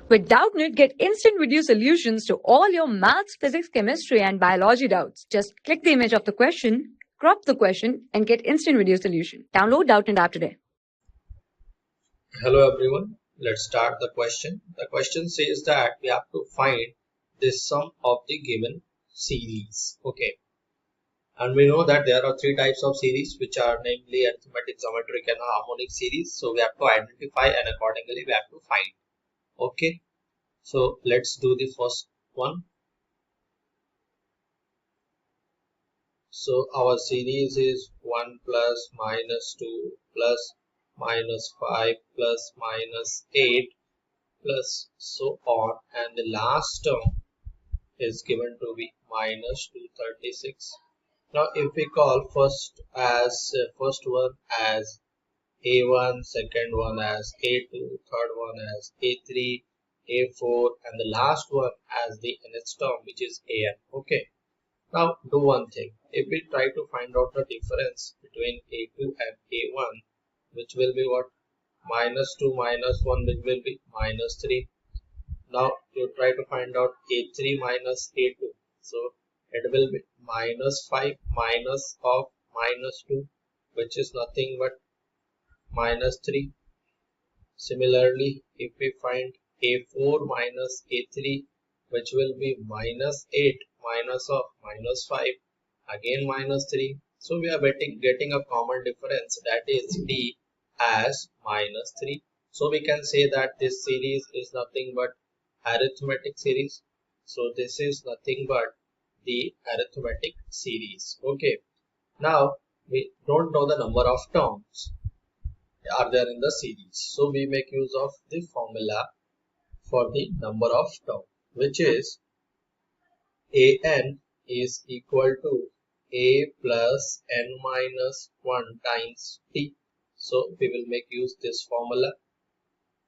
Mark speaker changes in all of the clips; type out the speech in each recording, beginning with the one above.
Speaker 1: With Doubtnut, get instant video solutions to all your maths, physics, chemistry, and biology doubts. Just click the image of the question, crop the question, and get instant video solution. Download Doubtnut app today.
Speaker 2: Hello everyone, let's start the question. The question says that we have to find the sum of the given series. Okay, and we know that there are three types of series, which are namely arithmetic, geometric, and harmonic series. So we have to identify and accordingly we have to find. Okay, so let's do the first one. So our series is 1 plus minus 2 plus minus 5 plus minus 8 plus so on, and the last term is given to be minus 236. Now if we call first one as A1, second one as A2, third one as A3, A4, and the last one as the nth term, which is An. Okay, now do one thing. If we try to find out the difference between A2 and A1, which will be what? Minus 2 minus 1, which will be minus 3. Now you try to find out A3 minus A2. So it will be minus 5 minus of minus 2, which is nothing but minus 3. Similarly, if we find A4 minus A3, which will be minus 8 minus of minus 5, again minus 3. So we are getting a common difference, that is D as minus 3. So we can say that this series is nothing but arithmetic series. So this is nothing but the arithmetic series. Okay, now we don't know the number of terms are there in the series, so we make use of the formula for the number of terms, which is An is equal to A plus n minus 1 times t. So we will make use this formula.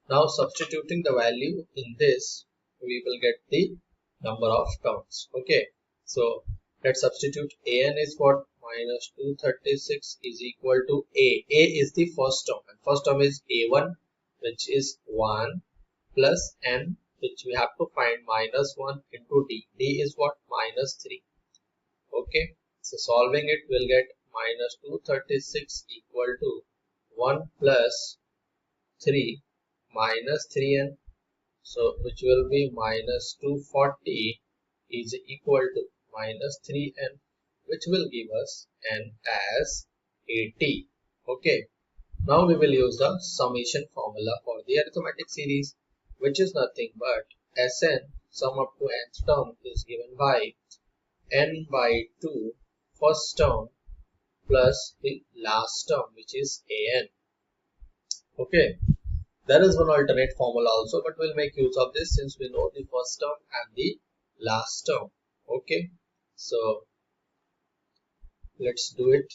Speaker 2: Now substituting the value in this, we will get the number of terms. Okay, so let's substitute. An is what? Minus 236 is equal to A. A is the first term, and first term is A1, which is 1 plus n, which we have to find minus 1 into D. D is what? Minus 3. Okay, so solving it, we'll get minus 236 equal to 1 plus 3 minus 3n, so which will be minus 240 is equal to minus 3n, which will give us n as 80. Okay, now we will use the summation formula for the arithmetic series, which is nothing but Sn, sum up to nth term, is given by n by 2 first term plus the last term, which is An. Okay, there is one alternate formula also, but we'll make use of this since we know the first term and the last term. Okay, so let's do it.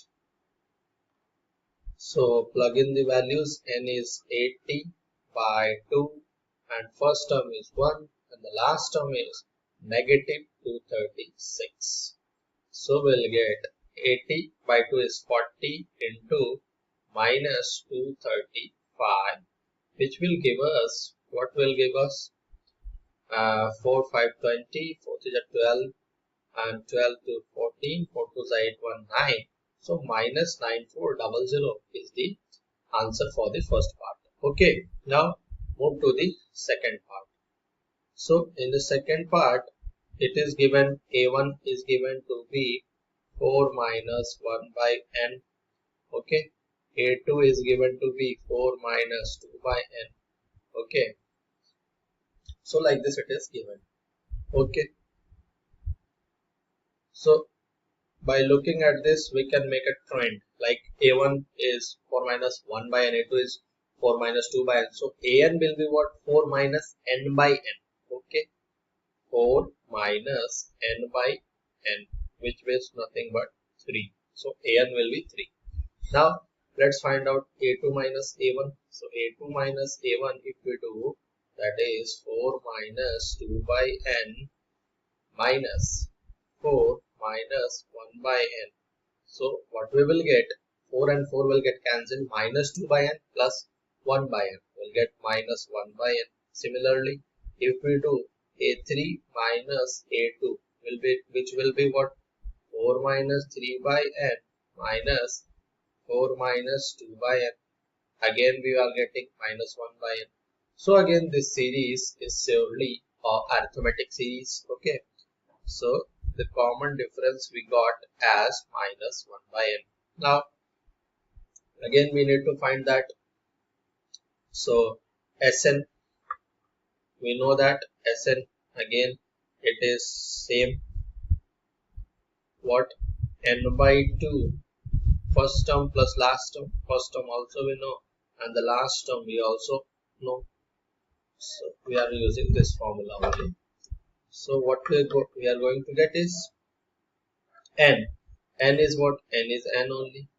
Speaker 2: So plug in the values. N is 80 by 2, and first term is 1, and the last term is negative 236. So we'll get 80 by 2 is 40 into minus 235, which will give us, what will give us? 4, 5, 20, 4 to 12, and 12 to 14, 4 to 8, 1, 9. So minus 9400 is the answer for the first part. Okay, now move to the second part. So in the second part, it is given A1 is given to be 4 minus 1 by n. Okay, A2 is given to be 4 minus 2 by n. Okay, so like this it is given. Okay, so by looking at this, we can make a trend, like A1 is 4 minus 1 by n, A2 is 4 minus 2 by n. So An will be what? 4 minus n by n. Okay, 4 minus n by n, which is nothing but 3. So An will be 3. Now let's find out A2 minus A1. So A2 minus A1, if we do, that is 4 minus 2 by n minus 4 minus 1 by n. So what we will get? 4 and 4 will get cancelled. Minus 2 by n plus 1 by n will get minus 1 by n. Similarly, if we do a3 minus a2 will be, which will be what? 4 minus 3 by n minus 4 minus 2 by n. Again we are getting minus 1 by n. So again this series is surely arithmetic series. Okay, so the common difference we got as minus 1 by n. Now again we need to find that. So Sn, we know that Sn again it is same what? N by 2 first term plus last term. First term also we know, and the last term we also know. So we are using this formula only. So what we are going to get is n. N is what? N is n only.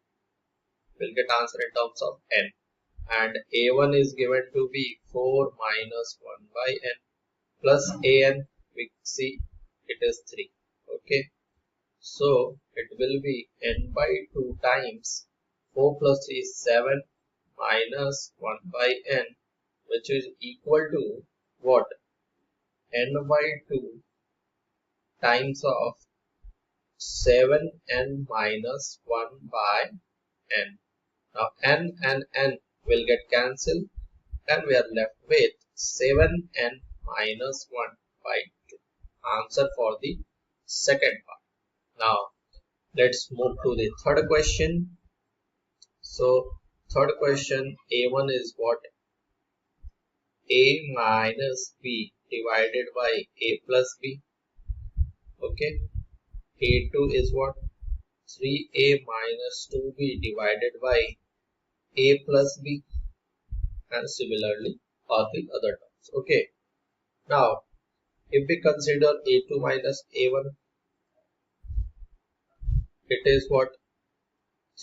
Speaker 2: We'll get answer in terms of n. And a1 is given to be 4 minus 1 by n plus an, we see it is 3. Okay. So it will be n by 2 times 4 plus 3 is 7 minus 1 by n, which is equal to what? N by 2 times of 7n minus 1 by n. Now n and n will get cancelled and we are left with 7n minus 1 by 2. Answer for the second part. Now let's move to the third question. So third question, a1 is what? A minus b divided by a plus b. Okay. A2 is what? 3a minus 2b divided by a plus b, and similarly all the other terms. Okay. Now if we consider a2 minus a1, it is what?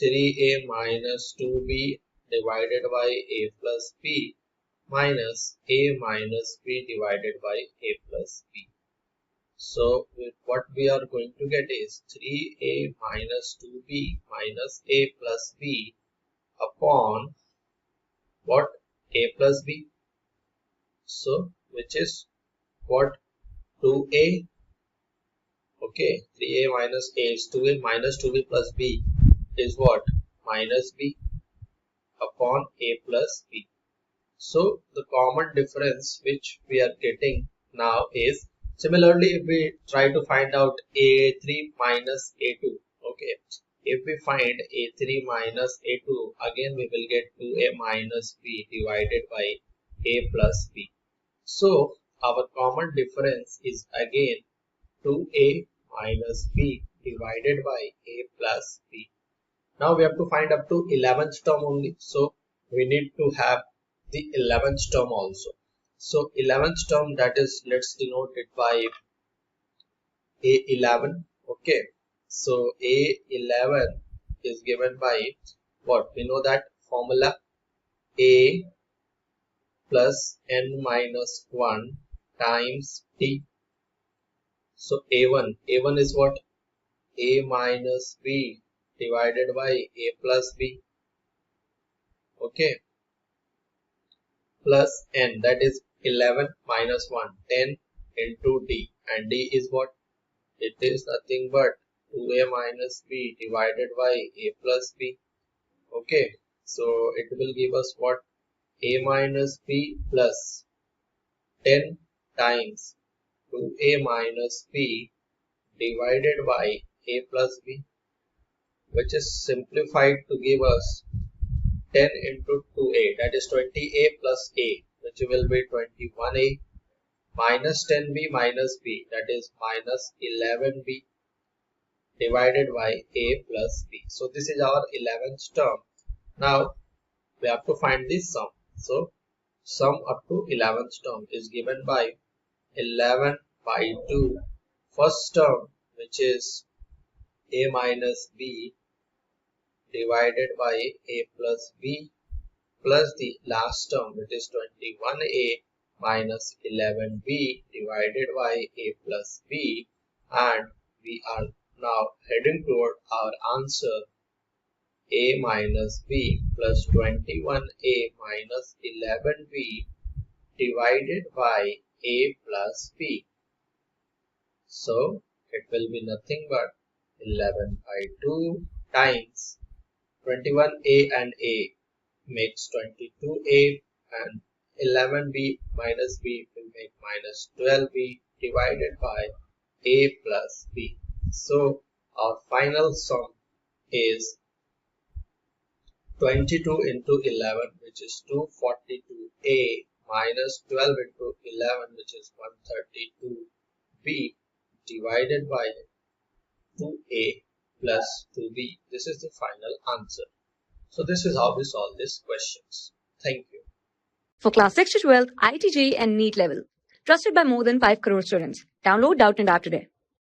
Speaker 2: 3a minus 2b divided by a plus b minus a minus b divided by a plus b. So what we are going to get is 3a minus 2b minus a plus b upon what? A plus b. So which is what? 2a. Okay, 3a minus a is 2a minus 2b plus b is what? Minus b upon a plus b. So the common difference which we are getting now is, similarly if we try to find out a3 minus a2, okay, if we find a3 minus a2, again we will get 2a minus b divided by a plus b. So our common difference is again 2a minus b divided by a plus b. Now we have to find up to 11th term only, so we need to have the 11th term also. So 11th term, that is, let's denote it by a11. Okay, so a11 is given by what? We know that formula, a plus n minus 1 times t. So a1 is what? A minus b divided by a plus b. Okay, plus n, that is 11 minus 1, 10 into d, and d is what? It is nothing but 2a minus b divided by a plus b. Okay, so it will give us what? A minus b plus 10 times 2a minus b divided by a plus b, which is simplified to give us 10 into 2a, that is 20a plus a, which will be 21a, minus 10b minus b, that is minus 11b divided by a plus b. So this is our 11th term. Now we have to find this sum. So sum up to 11th term is given by 11 by 2 first term, which is a minus b divided by a plus b, plus the last term, that is 21a minus 11b divided by a plus b, and we are now heading toward our answer, a minus b plus 21a minus 11b divided by A plus B. So it will be nothing but 11 by 2 times 21A and A makes 22A, and 11B minus B will make minus 12B divided by A plus B. So our final sum is 22 into 11, which is 242A, minus 12 into 11, which is 132B, divided by 2A plus 2B. This is the final answer. So this is how we solve these questions. Thank you.
Speaker 1: For class 6 to 12, IIT JEE and NEET level. Trusted by more than 5 crore students. Download Doubtnut app today.